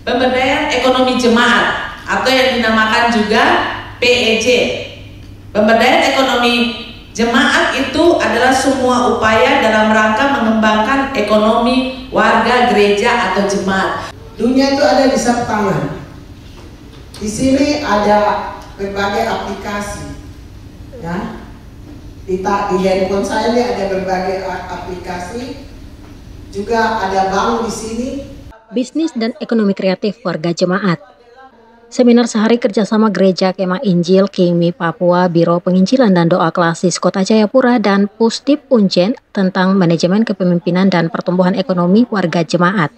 Pemberdayaan ekonomi jemaat atau yang dinamakan juga PEJ. Pemberdayaan ekonomi jemaat itu adalah semua upaya dalam rangka mengembangkan ekonomi warga gereja atau jemaat. Dunia itu ada di sapu tangan. Di sini ada berbagai aplikasi, ya. Di handphone saya ini ada berbagai aplikasi. Juga ada bank di sini. Bisnis dan ekonomi kreatif warga jemaat. Seminar sehari kerjasama Gereja Kemah Injil Kingmi Papua, Biro Penginjilan dan Doa Klasis Kota Jayapura, dan Pusdip Unjen tentang manajemen kepemimpinan dan pertumbuhan ekonomi warga jemaat.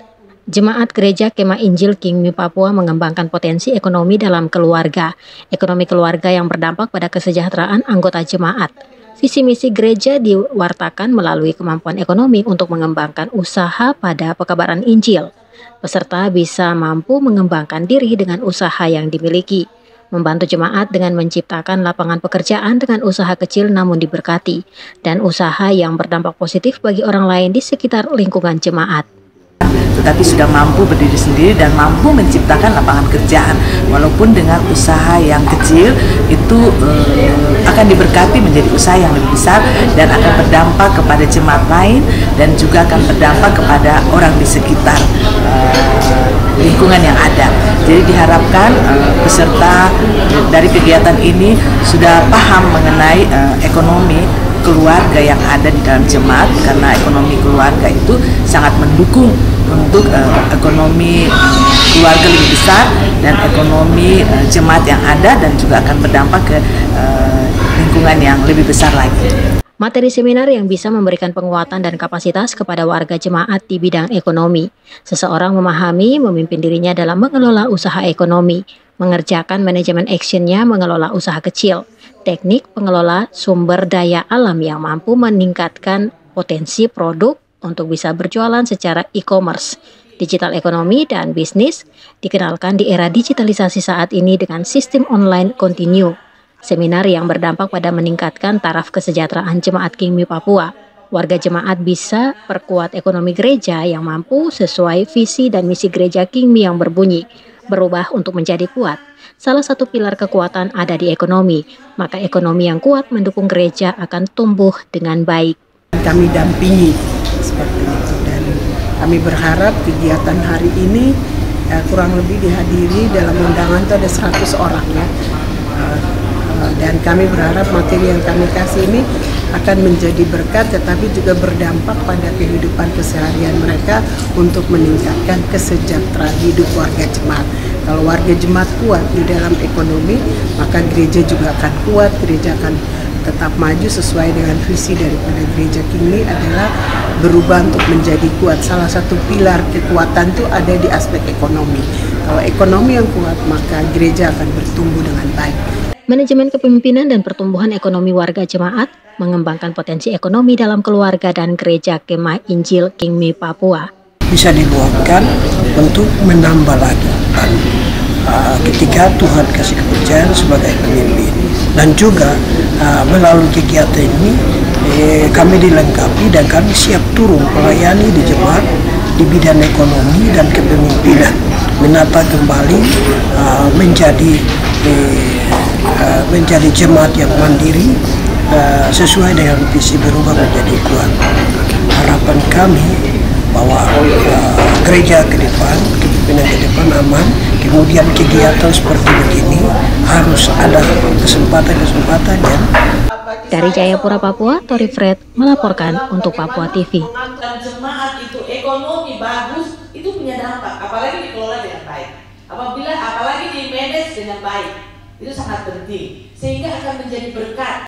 Jemaat Gereja Kemah Injil Kingmi Papua mengembangkan potensi ekonomi dalam keluarga, ekonomi keluarga yang berdampak pada kesejahteraan anggota jemaat. Visi misi gereja diwartakan melalui kemampuan ekonomi untuk mengembangkan usaha pada pekabaran Injil. Peserta bisa mampu mengembangkan diri dengan usaha yang dimiliki, membantu jemaat dengan menciptakan lapangan pekerjaan dengan usaha kecil namun diberkati, dan usaha yang berdampak positif bagi orang lain di sekitar lingkungan jemaat. Tetapi sudah mampu berdiri sendiri dan mampu menciptakan lapangan kerjaan, walaupun dengan usaha yang kecil itu akan diberkati menjadi usaha yang lebih besar dan akan berdampak kepada jemaat lain dan juga akan berdampak kepada orang di sekitar lingkungan yang ada. Jadi diharapkan peserta dari kegiatan ini sudah paham mengenai ekonomi keluarga yang ada di dalam jemaat, karena ekonomi keluarga itu sangat mendukung untuk ekonomi keluarga lebih besar dan ekonomi jemaat yang ada, dan juga akan berdampak ke lingkungan yang lebih besar lagi. Materi seminar yang bisa memberikan penguatan dan kapasitas kepada warga jemaat di bidang ekonomi. Seseorang memahami, memimpin dirinya dalam mengelola usaha ekonomi, mengerjakan manajemen actionnya mengelola usaha kecil, teknik pengelola sumber daya alam yang mampu meningkatkan potensi produk untuk bisa berjualan secara e-commerce, digital ekonomi dan bisnis, dikenalkan di era digitalisasi saat ini dengan sistem online continue. Seminar yang berdampak pada meningkatkan taraf kesejahteraan jemaat Kingmi Papua. Warga jemaat bisa perkuat ekonomi gereja yang mampu sesuai visi dan misi gereja Kingmi yang berbunyi, berubah untuk menjadi kuat. Salah satu pilar kekuatan ada di ekonomi, maka ekonomi yang kuat mendukung gereja akan tumbuh dengan baik. Kami dampingi seperti itu, dan kami berharap kegiatan hari ini kurang lebih dihadiri dalam undangan itu ada 100 orang ya. Dan kami berharap materi yang kami kasih ini akan menjadi berkat, tetapi juga berdampak pada kehidupan keseharian mereka untuk meningkatkan kesejahteraan hidup warga jemaat. Kalau warga jemaat kuat di dalam ekonomi, maka gereja juga akan kuat, gereja akan tetap maju sesuai dengan visi daripada gereja Kingmi adalah berubah untuk menjadi kuat. Salah satu pilar kekuatan itu ada di aspek ekonomi. Kalau ekonomi yang kuat, maka gereja akan bertumbuh dengan baik. Manajemen kepemimpinan dan pertumbuhan ekonomi warga jemaat mengembangkan potensi ekonomi dalam keluarga dan Gereja Kemah Injil Kingmi Papua. Bisa diluapkan untuk menambah lagi ketika Tuhan kasih kepercayaan sebagai pemimpin, dan juga melalui kegiatan ini kami dilengkapi dan kami siap turun melayani di jemaat di bidang ekonomi dan kepemimpinan, menata kembali menjadi jemaat yang mandiri sesuai dengan visi berubah menjadi kuat. Harapan kami bahwa gereja ke depan, kepemimpinan ke depan aman, kemudian kegiatan seperti begini harus ada kesempatan-kesempatan yang. Dari Jayapura, Papua, Tori Fred melaporkan untuk Papua TV. Jemaat itu ekonomi bagus, itu punya dampak, apalagi dikelola dengan baik. Apalagi di manage dengan baik, itu sangat penting, sehingga akan menjadi berkat.